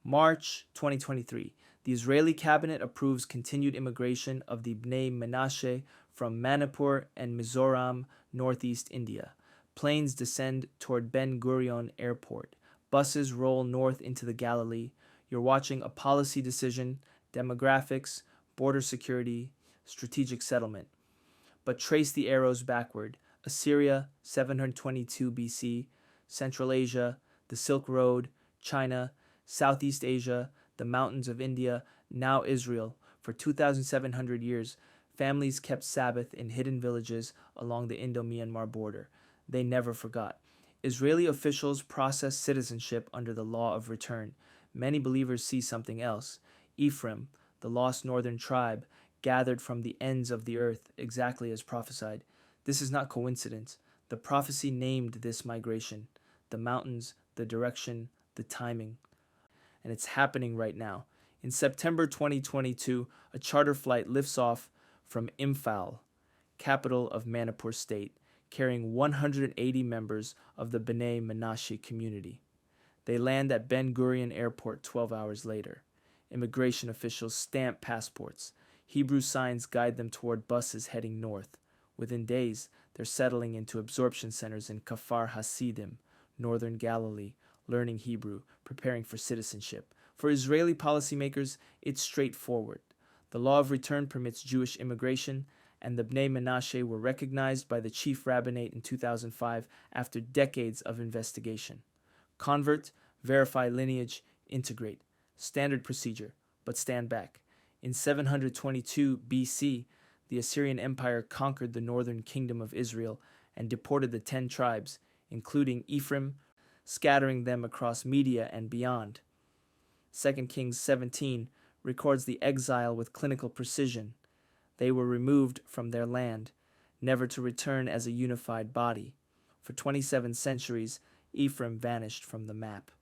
March 2023. The Israeli cabinet approves continued immigration of the Bnei Menashe from Manipur and Mizoram, northeast India. Planes descend toward Ben Gurion Airport. Buses roll north into the Galilee. You're watching a policy decision, demographics, border security, strategic settlement. But trace the arrows backward. Assyria, 722 BC, Central Asia, the Silk Road, China, Southeast Asia, the mountains of India, now Israel. For 2,700 years, families kept Sabbath in hidden villages along the Indo-Myanmar border. They never forgot. Israeli officials process citizenship under the law of return. Many believers see something else. Ephraim, the lost northern tribe, gathered from the ends of the earth, exactly as prophesied. This is not coincidence. The prophecy named this migration, the mountains, the direction, the timing. And it's happening right now. In September 2022, a charter flight lifts off from Imphal, capital of Manipur State, carrying 180 members of the Bnei Menashe community. They land at Ben Gurion Airport 12 hours later. Immigration officials stamp passports. Hebrew signs guide them toward buses heading north. Within days, they're settling into absorption centers in Kfar Hasidim, northern Galilee, learning Hebrew, preparing for citizenship. For Israeli policymakers, it's straightforward. The law of return permits Jewish immigration, and the Bnei Menashe were recognized by the chief rabbinate in 2005 after decades of investigation. Convert, verify lineage, integrate. Standard procedure, but stand back. In 722 BC, the Assyrian Empire conquered the northern kingdom of Israel and deported the 10 tribes, including Ephraim, scattering them across Media and beyond. 2 Kings 17 records the exile with clinical precision. They were removed from their land, never to return as a unified body. For 27 centuries, Ephraim vanished from the map.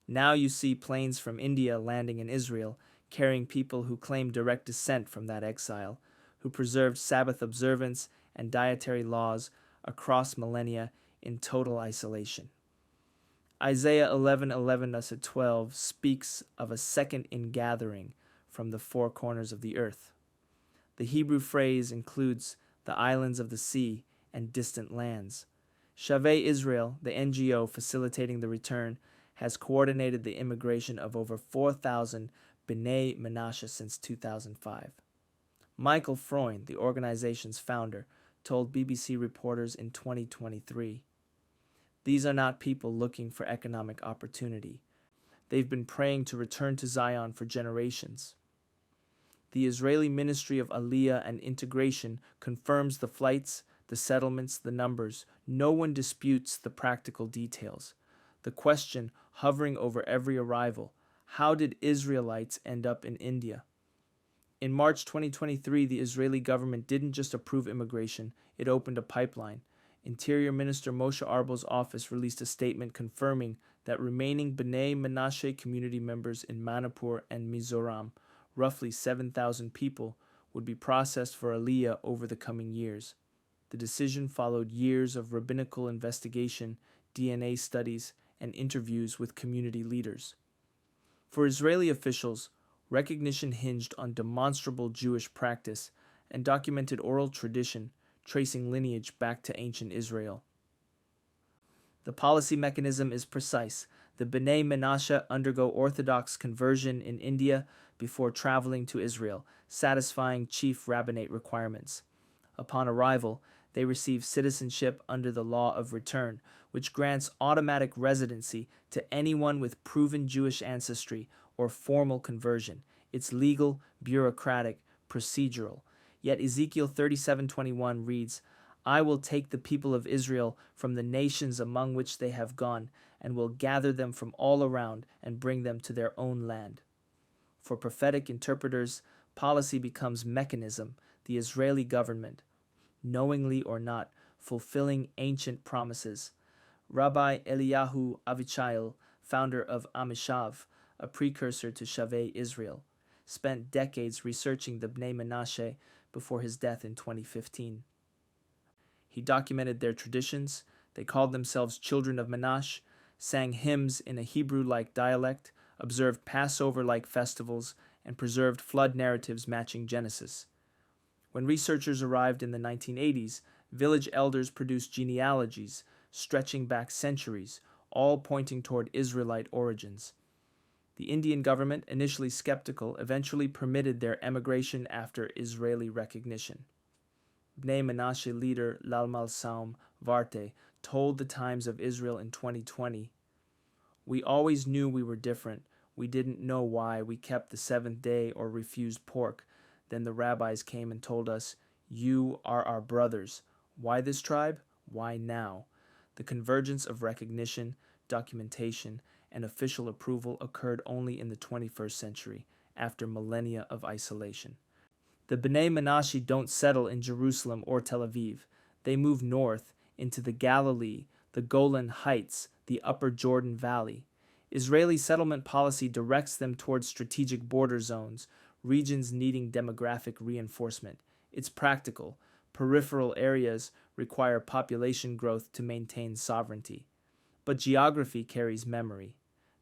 Now you see planes from India landing in Israel, carrying people who claim direct descent from that exile, who preserved Sabbath observance and dietary laws across millennia in total isolation. Isaiah 11:11-12 speaks of a second ingathering from the four corners of the earth. The Hebrew phrase includes the islands of the sea and distant lands. Shavei Israel, the NGO facilitating the return, has coordinated the immigration of over 4,000 Bnei Menashe since 2005. Michael Freund, the organization's founder, told BBC reporters in 2023, "These are not people looking for economic opportunity. They've been praying to return to Zion for generations." The Israeli Ministry of Aliyah and Integration confirms the flights, the settlements, the numbers. No one disputes the practical details. The question hovering over every arrival: how did Israelites end up in India? In March 2023, the Israeli government didn't just approve immigration, it opened a pipeline. Interior Minister Moshe Arbel's office released a statement confirming that remaining Bnei Menashe community members in Manipur and Mizoram, roughly 7,000 people, would be processed for Aliyah over the coming years. The decision followed years of rabbinical investigation, DNA studies, and interviews with community leaders. For Israeli officials, recognition hinged on demonstrable Jewish practice and documented oral tradition tracing lineage back to ancient Israel. The policy mechanism is precise. The Bnei Menashe undergo Orthodox conversion in India before traveling to Israel, satisfying chief rabbinate requirements. Upon arrival, they receive citizenship under the law of return, which grants automatic residency to anyone with proven Jewish ancestry or formal conversion. It's legal, bureaucratic, procedural. Yet Ezekiel 37:21 reads, "I will take the people of Israel from the nations among which they have gone, and will gather them from all around and bring them to their own land." For prophetic interpreters, policy becomes mechanism, the Israeli government, knowingly or not, fulfilling ancient promises. Rabbi Eliyahu Avichail, founder of Amishav, a precursor to Shavei Israel, spent decades researching the Bnei Menashe before his death in 2015. He documented their traditions. They called themselves children of Menashe, sang hymns in a Hebrew-like dialect, observed Passover-like festivals, and preserved flood narratives matching Genesis. When researchers arrived in the 1980s, village elders produced genealogies stretching back centuries, all pointing toward Israelite origins. The Indian government, initially skeptical, eventually permitted their emigration after Israeli recognition. Bnei Menashe leader Lalmal Saum Varte told the Times of Israel in 2020, "We always knew we were different. We didn't know why we kept the seventh day or refused pork. Then the rabbis came and told us, 'You are our brothers.' Why this tribe? Why now?" The convergence of recognition, documentation, and official approval occurred only in the 21st century, after millennia of isolation. The Bnei Menashe don't settle in Jerusalem or Tel Aviv. They move north into the Galilee, the Golan Heights, the Upper Jordan Valley. Israeli settlement policy directs them towards strategic border zones, regions needing demographic reinforcement. It's practical. Peripheral areas require population growth to maintain sovereignty. But geography carries memory.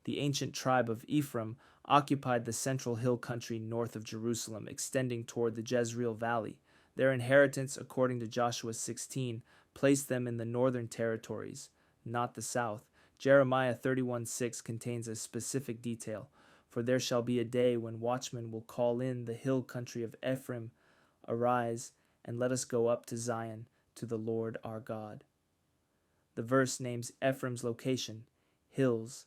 The ancient tribe of Ephraim occupied the central hill country north of Jerusalem, extending toward the Jezreel Valley. Their inheritance, according to Joshua 16, placed them in the northern territories, not the south. Jeremiah 31:6 contains a specific detail. "For there shall be a day when watchmen will call in the hill country of Ephraim, Arise, and let us go up to Zion, to the Lord our God." The verse names Ephraim's location, hills,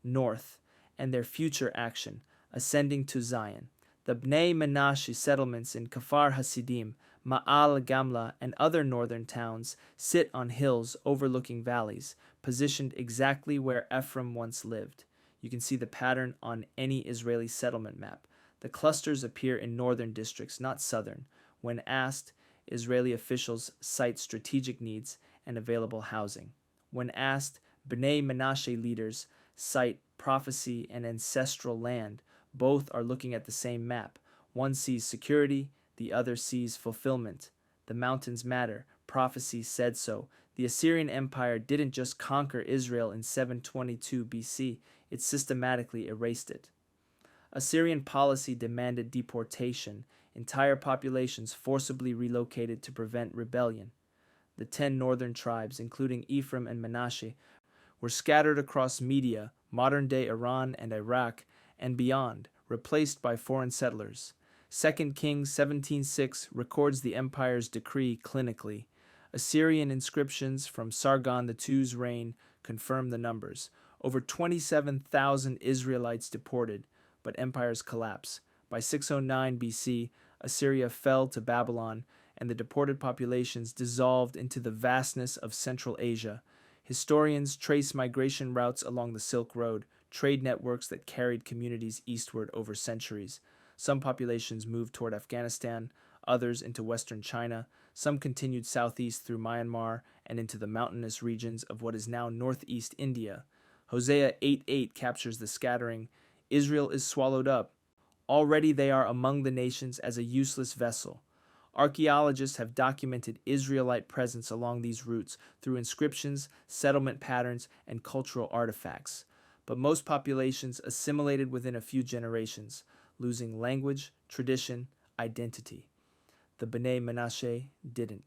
north, and their future action, ascending to Zion. The Bnei Menashe settlements in Kfar Hasidim, Ma'al Gamla, and other northern towns sit on hills overlooking valleys, positioned exactly where Ephraim once lived. You can see the pattern on any Israeli settlement map. The clusters appear in northern districts, not southern. When asked, Israeli officials cite strategic needs and available housing. When asked, Bnei Menashe leaders cite prophecy and ancestral land. Both are looking at the same map. One sees security, the other sees fulfillment. The mountains matter. Prophecy said so. The Assyrian Empire didn't just conquer Israel in 722 BC, it systematically erased it. Assyrian policy demanded deportation, entire populations forcibly relocated to prevent rebellion. The 10 northern tribes, including Ephraim and Menashe, were scattered across Media, modern-day Iran and Iraq, and beyond, replaced by foreign settlers. 2 Kings 17:6 records the empire's decree clinically. Assyrian inscriptions from Sargon II's reign confirm the numbers. Over 27,000 Israelites deported, but empires collapse. By 609 BC, Assyria fell to Babylon, and the deported populations dissolved into the vastness of Central Asia. Historians trace migration routes along the Silk Road, trade networks that carried communities eastward over centuries. Some populations moved toward Afghanistan, others into western China. Some continued southeast through Myanmar and into the mountainous regions of what is now northeast India. Hosea 8:8 captures the scattering. Israel is swallowed up. Already they are among the nations as a useless vessel. Archaeologists have documented Israelite presence along these routes through inscriptions, settlement patterns, and cultural artifacts. But most populations assimilated within a few generations, losing language, tradition, identity. The Bnei Menashe didn't.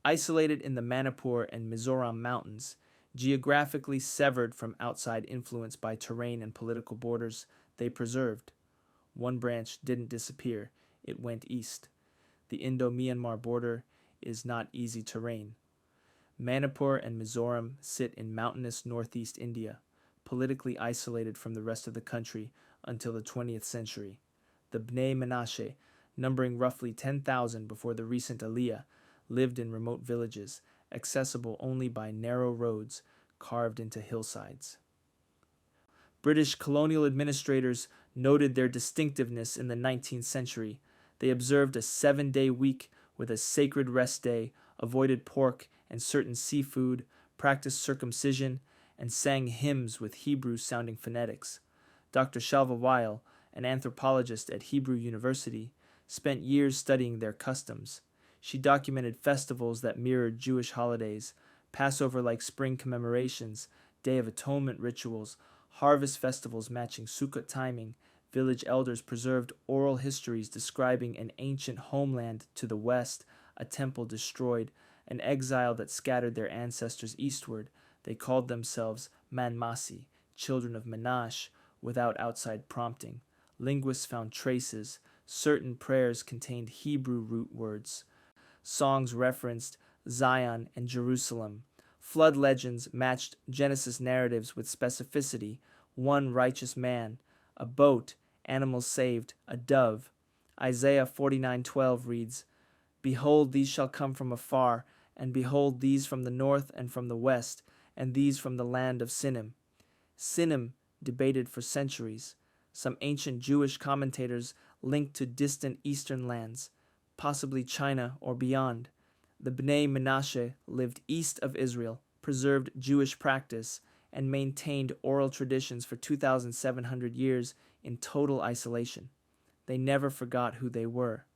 Isolated in the Manipur and Mizoram mountains, geographically severed from outside influence by terrain and political borders, they preserved. One branch didn't disappear, it went east. The Indo-Myanmar border is not easy terrain. Manipur and Mizoram sit in mountainous northeast India, politically isolated from the rest of the country until the 20th century. The Bnei Menashe, numbering roughly 10,000 before the recent Aliyah, lived in remote villages, accessible only by narrow roads carved into hillsides. British colonial administrators noted their distinctiveness in the 19th century. They observed a 7-day week with a sacred rest day, avoided pork and certain seafood, practiced circumcision, and sang hymns with Hebrew-sounding phonetics. Dr. Shalva Weil, an anthropologist at Hebrew University, spent years studying their customs. She documented festivals that mirrored Jewish holidays, Passover-like spring commemorations, Day of Atonement rituals, harvest festivals matching Sukkot timing, village elders preserved oral histories describing an ancient homeland to the west, a temple destroyed, an exile that scattered their ancestors eastward. They called themselves Manmasi, children of Manash, without outside prompting. Linguists found traces. Certain prayers contained Hebrew root words. Songs referenced Zion and Jerusalem. Flood legends matched Genesis narratives with specificity: one righteous man, a boat, animals saved, a dove. Isaiah 49:12 reads, "Behold, these shall come from afar, and behold, these from the north and from the west, and these from the land of Sinim." Sinim debated for centuries. Some ancient Jewish commentators linked to distant eastern lands, possibly China or beyond. The Bnei Menashe lived east of Israel, preserved Jewish practice, and maintained oral traditions for 2,700 years in total isolation. They never forgot who they were.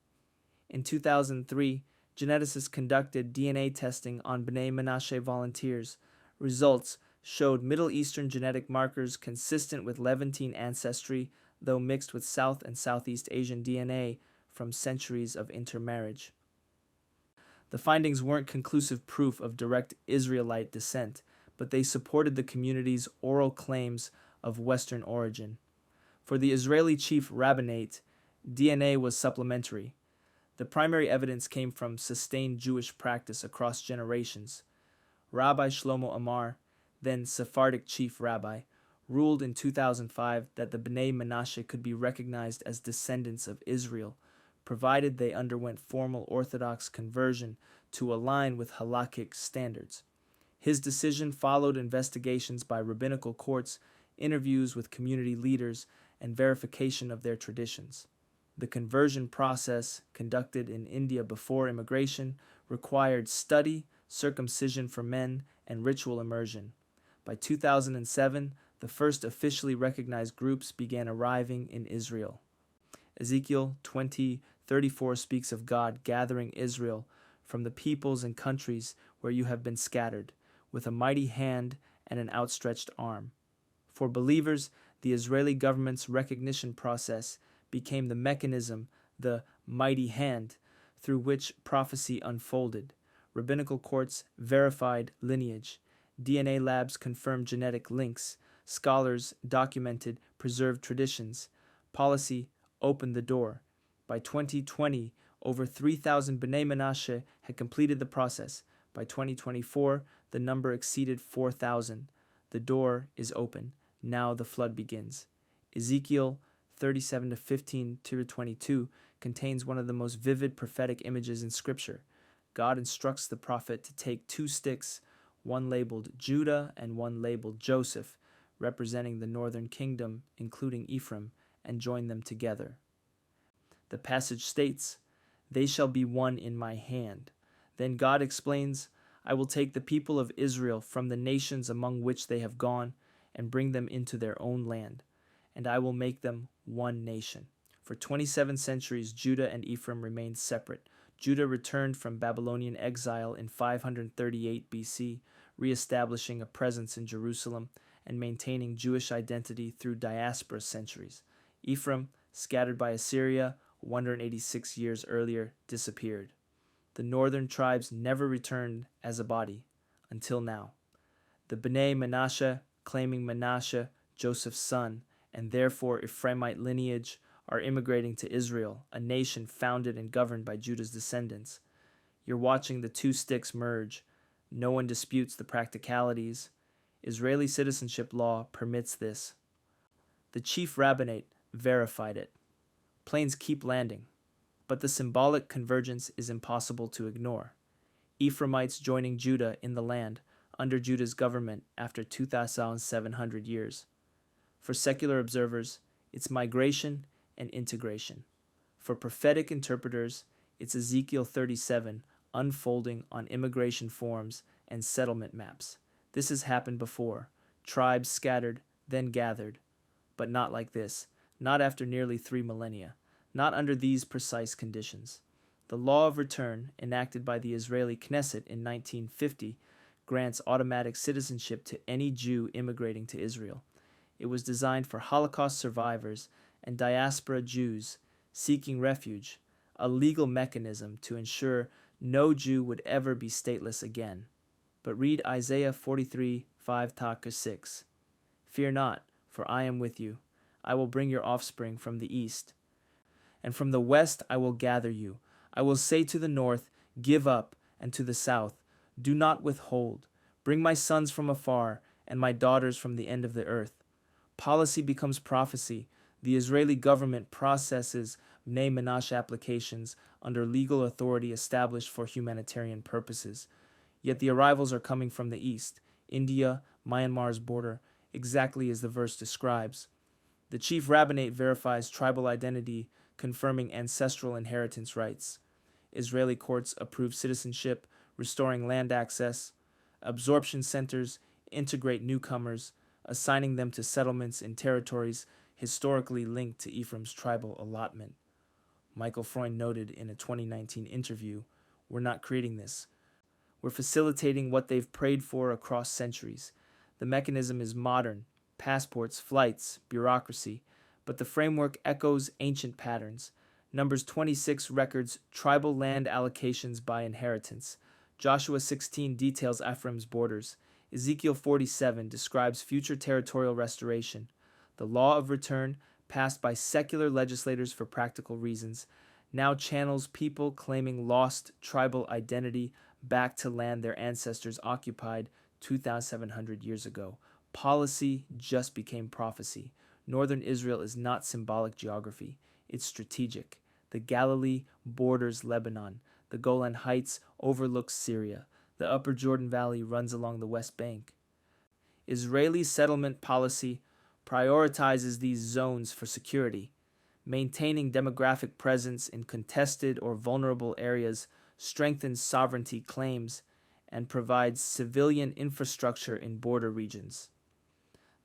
In 2003, geneticists conducted DNA testing on Bnei Menashe volunteers. Results showed Middle Eastern genetic markers consistent with Levantine ancestry, though mixed with South and Southeast Asian DNA from centuries of intermarriage. The findings weren't conclusive proof of direct Israelite descent, but they supported the community's oral claims of Western origin. For the Israeli chief rabbinate, DNA was supplementary. The primary evidence came from sustained Jewish practice across generations. Rabbi Shlomo Amar, then Sephardic chief rabbi, ruled in 2005 that the Bnei Menashe could be recognized as descendants of Israel, provided they underwent formal Orthodox conversion to align with halakhic standards. His decision followed investigations by rabbinical courts, interviews with community leaders, and verification of their traditions. The conversion process, conducted in India before immigration, required study, circumcision for men, and ritual immersion. By 2007, the first officially recognized groups began arriving in Israel. Ezekiel 20:34 speaks of God gathering Israel from the peoples and countries where you have been scattered, with a mighty hand and an outstretched arm. For believers, the Israeli government's recognition process became the mechanism, the mighty hand, through which prophecy unfolded. Rabbinical courts verified lineage. DNA labs confirmed genetic links. Scholars documented preserved traditions. Policy opened the door. By 2020, over 3,000 Bnei Menashe had completed the process. By 2024, the number exceeded 4,000. The door is open. Now the flood begins. Ezekiel 37:15-22 contains one of the most vivid prophetic images in Scripture. God instructs the prophet to take two sticks, one labeled Judah and one labeled Joseph, representing the northern kingdom, including Ephraim, and join them together. The passage states, "They shall be one in my hand." Then God explains, "I will take the people of Israel from the nations among which they have gone and bring them into their own land, and I will make them one nation." For 27 centuries, Judah and Ephraim remained separate. Judah returned from Babylonian exile in 538 BC, reestablishing a presence in Jerusalem and maintaining Jewish identity through diaspora centuries. Ephraim, scattered by Assyria 186 years earlier, disappeared. The northern tribes never returned as a body, until now. The Bnei Menashe, claiming Menashe, Joseph's son, and therefore Ephraimite lineage, are immigrating to Israel, a nation founded and governed by Judah's descendants. You're watching the two sticks merge. No one disputes the practicalities. Israeli citizenship law permits this. The chief rabbinate verified it. Planes keep landing, but the symbolic convergence is impossible to ignore. Ephraimites joining Judah in the land under Judah's government after 2,700 years. For secular observers, it's migration and integration. For prophetic interpreters, it's Ezekiel 37 unfolding on immigration forms and settlement maps. This has happened before. Tribes scattered, then gathered. But not like this. Not after nearly 3 millennia. Not under these precise conditions. The law of return, enacted by the Israeli Knesset in 1950, grants automatic citizenship to any Jew immigrating to Israel. It was designed for Holocaust survivors and diaspora Jews seeking refuge, a legal mechanism to ensure no Jew would ever be stateless again. But read Isaiah 43, 5-6. Fear not, for I am with you. I will bring your offspring from the east, and from the west I will gather you. I will say to the north, give up, and to the south, do not withhold. Bring my sons from afar, and my daughters from the end of the earth. Policy becomes prophecy. The Israeli government processes Bnei Menashe applications under legal authority established for humanitarian purposes. Yet the arrivals are coming from the east, India, Myanmar's border, exactly as the verse describes. The chief rabbinate verifies tribal identity, confirming ancestral inheritance rights. Israeli courts approve citizenship, restoring land access. Absorption centers integrate newcomers, assigning them to settlements in territories historically linked to Ephraim's tribal allotment. Michael Freund noted in a 2019 interview, "We're not creating this. We're facilitating what they've prayed for across centuries. The mechanism is modern, passports, flights, bureaucracy, but the framework echoes ancient patterns. Numbers 26 records tribal land allocations by inheritance. Joshua 16 details Ephraim's borders. Ezekiel 47 describes future territorial restoration. The law of return, passed by secular legislators for practical reasons, now channels people claiming lost tribal identity back to land their ancestors occupied 2,700 years ago. Policy just became prophecy. Northern Israel is not symbolic geography, it's strategic. The Galilee borders Lebanon. The Golan Heights overlook Syria. The Upper Jordan Valley runs along the West Bank. Israeli settlement policy prioritizes these zones for security. Maintaining demographic presence in contested or vulnerable areas strengthens sovereignty claims and provides civilian infrastructure in border regions.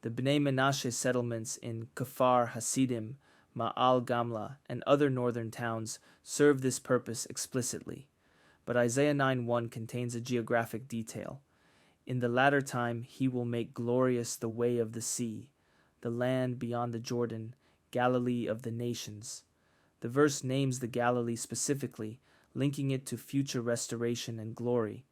The Bnei Menashe settlements in Kfar Hasidim, Ma'al Gamla, and other northern towns serve this purpose explicitly. But Isaiah 9:1 contains a geographic detail. In the latter time he will make glorious the way of the sea, the land beyond the Jordan, Galilee of the nations. The verse names the Galilee specifically, linking it to future restoration and glory.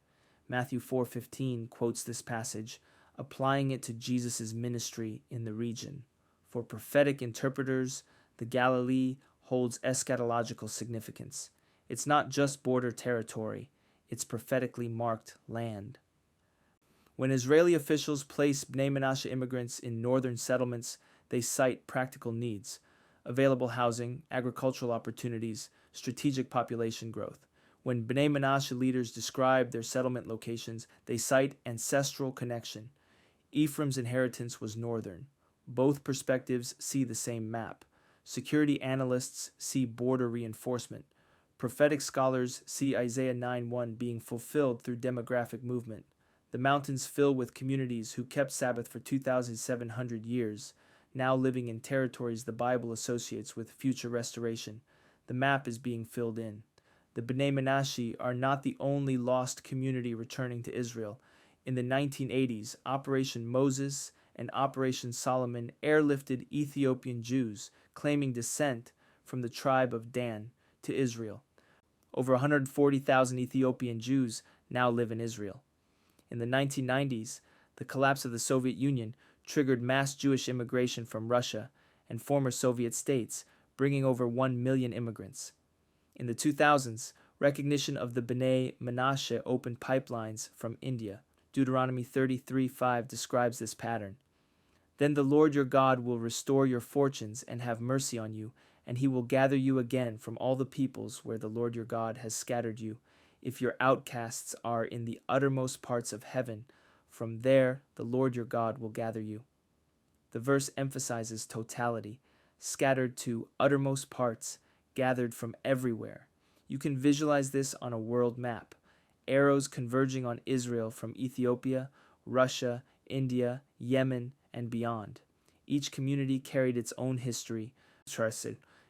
Matthew 4:15 quotes this passage, applying it to Jesus' ministry in the region. For prophetic interpreters, the Galilee holds eschatological significance. It's not just border territory, it's prophetically marked land. When Israeli officials place Bnei Menashe immigrants in northern settlements, they cite practical needs, available housing, agricultural opportunities, strategic population growth. When Bnei Menashe leaders describe their settlement locations, they cite ancestral connection. Ephraim's inheritance was northern. Both perspectives see the same map. Security analysts see border reinforcement. Prophetic scholars see Isaiah 9:1 being fulfilled through demographic movement. The mountains fill with communities who kept Sabbath for 2,700 years, now living in territories the Bible associates with future restoration. The map is being filled in. The Bnei Menashe are not the only lost community returning to Israel. In the 1980s, Operation Moses and Operation Solomon airlifted Ethiopian Jews claiming descent from the tribe of Dan to Israel. Over 140,000 Ethiopian Jews now live in Israel. In the 1990s, the collapse of the Soviet Union triggered mass Jewish immigration from Russia and former Soviet states, bringing over 1 million immigrants. In the 2000s, recognition of the Bnei Menashe opened pipelines from India. Deuteronomy 33:5 describes this pattern. Then the Lord your God will restore your fortunes and have mercy on you, and he will gather you again from all the peoples where the Lord your God has scattered you. If your outcasts are in the uttermost parts of heaven, from there the Lord your God will gather you. The verse emphasizes totality, scattered to uttermost parts, gathered from everywhere. You can visualize this on a world map. Arrows converging on Israel from Ethiopia, Russia, India, Yemen, and beyond. Each community carried its own history,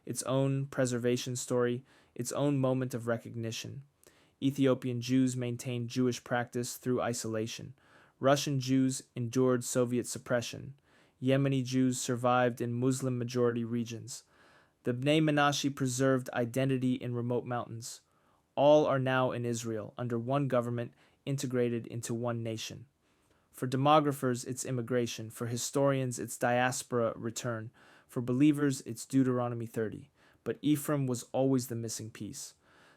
its own preservation story, its own moment of recognition. Ethiopian Jews maintained Jewish practice through isolation. Russian Jews endured Soviet suppression. Yemeni Jews survived in Muslim-majority regions. The Bnei Menashe preserved identity in remote mountains. All are now in Israel, under one government, integrated into one nation. For demographers, it's immigration. For historians, it's diaspora return. For believers, it's Deuteronomy 30. But Ephraim was always the missing piece.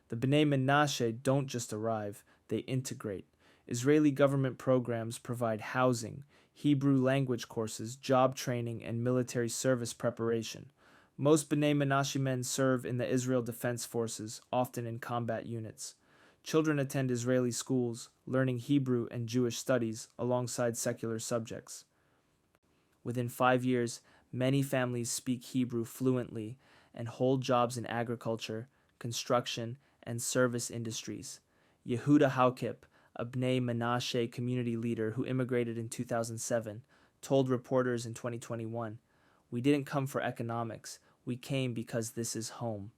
The Bnei Menashe don't just arrive, they integrate. Israeli government programs provide housing, Hebrew language courses, job training, and military service preparation. Most Bnei Menashe men serve in the Israel Defense Forces, often in combat units. Children attend Israeli schools, learning Hebrew and Jewish studies alongside secular subjects. Within 5 years, many families speak Hebrew fluently and hold jobs in agriculture, construction, and service industries. Yehuda Haukip, a Bnei Menashe community leader who immigrated in 2007, told reporters in 2021, "We didn't come for economics. We came because this is home."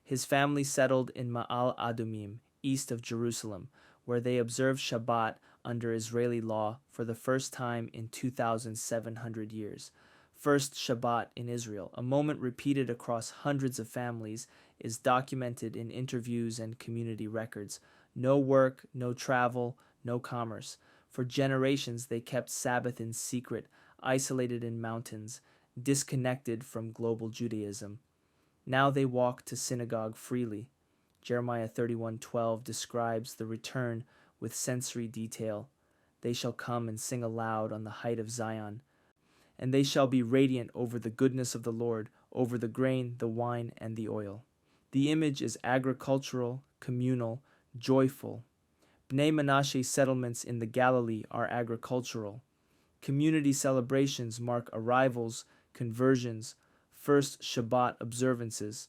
His family settled in Ma'al Adumim, east of Jerusalem, where they observed Shabbat under Israeli law for the first time in 2,700 years. First Shabbat in Israel, a moment repeated across hundreds of families, is documented in interviews and community records. No work, no travel, no commerce. For generations, they kept Sabbath in secret, isolated in mountains, disconnected from global Judaism. Now they walk to synagogue freely. Jeremiah 31:12 describes the return with sensory detail. They shall come and sing aloud on the height of Zion, and they shall be radiant over the goodness of the Lord, over the grain, the wine, and the oil. The image is agricultural, communal, joyful. Bnei Menashe settlements in the Galilee are agricultural. Community celebrations mark arrivals, conversions, first Shabbat observances.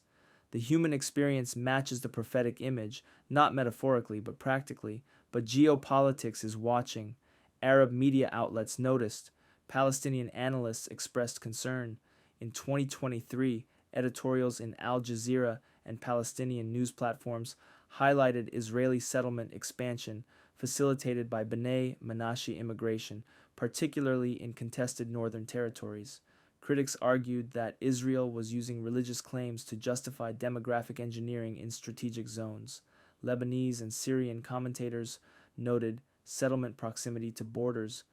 The human experience matches the prophetic image, not metaphorically but practically, but geopolitics is watching. Arab media outlets noticed. Palestinian analysts expressed concern. In 2023, editorials in Al Jazeera and Palestinian news platforms highlighted Israeli settlement expansion facilitated by Bnei Menashe immigration, particularly in contested northern territories. Critics argued that Israel was using religious claims to justify demographic engineering in strategic zones. Lebanese and Syrian commentators noted settlement proximity to borders,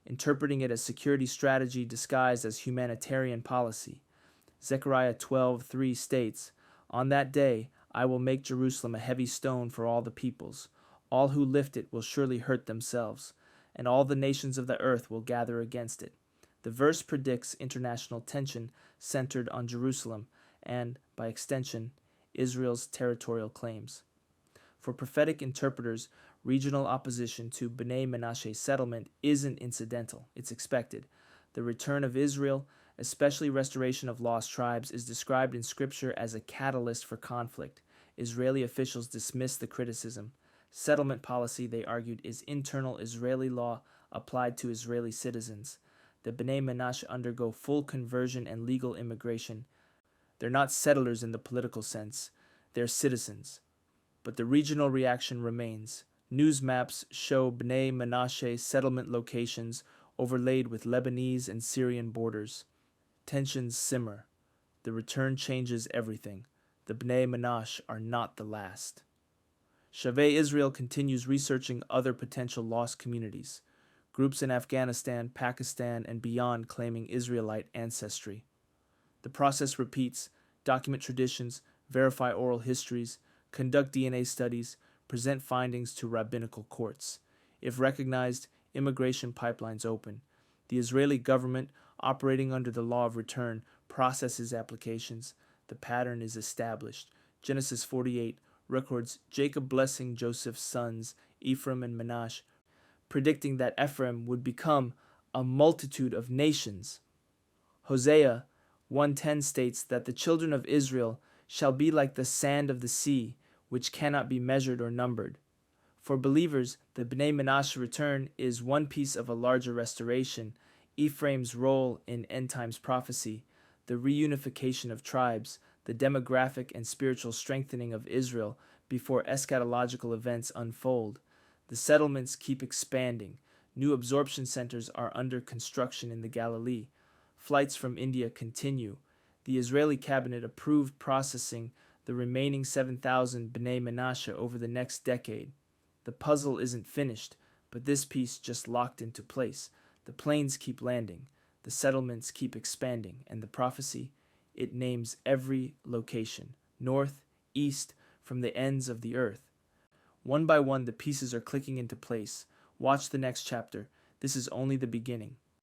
interpreting it as security strategy disguised as humanitarian policy. Zechariah 12:3 states, "On that day I will make Jerusalem a heavy stone for all the peoples. All who lift it will surely hurt themselves, and all the nations of the earth will gather against it." The verse predicts international tension centered on Jerusalem and, by extension, Israel's territorial claims. For prophetic interpreters, regional opposition to Bnei Menashe settlement isn't incidental, it's expected. The return of Israel, especially restoration of lost tribes, is described in Scripture as a catalyst for conflict. Israeli officials dismissed the criticism. Settlement policy, they argued, is internal Israeli law applied to Israeli citizens. The Bnei Menashe undergo full conversion and legal immigration. They're not settlers in the political sense, they're citizens. But the regional reaction remains. News maps show Bnei Menashe settlement locations overlaid with Lebanese and Syrian borders. Tensions simmer. The return changes everything. The Bnei Menashe are not the last. Shavei Israel continues researching other potential lost communities. Groups in Afghanistan, Pakistan, and beyond claiming Israelite ancestry. The process repeats: document traditions, verify oral histories, conduct DNA studies, present findings to rabbinical courts. If recognized, immigration pipelines open. The Israeli government, operating under the law of return, processes applications. The pattern is established. Genesis 48 records Jacob blessing Joseph's sons, Ephraim and Manasseh, predicting that Ephraim would become a multitude of nations. Hosea 1:10 states that the children of Israel shall be like the sand of the sea, which cannot be measured or numbered. For believers, the Bnei Menashe return is one piece of a larger restoration, Ephraim's role in end times prophecy, the reunification of tribes, the demographic and spiritual strengthening of Israel before eschatological events unfold. The settlements keep expanding. New absorption centers are under construction in the Galilee. Flights from India continue. The Israeli cabinet approved processing the remaining 7,000 Bnei Menashe over the next decade. The puzzle isn't finished, but this piece just locked into place. The planes keep landing, the settlements keep expanding, and the prophecy, it names every location, north, east, from the ends of the earth. One by one, the pieces are clicking into place. Watch the next chapter. This is only the beginning.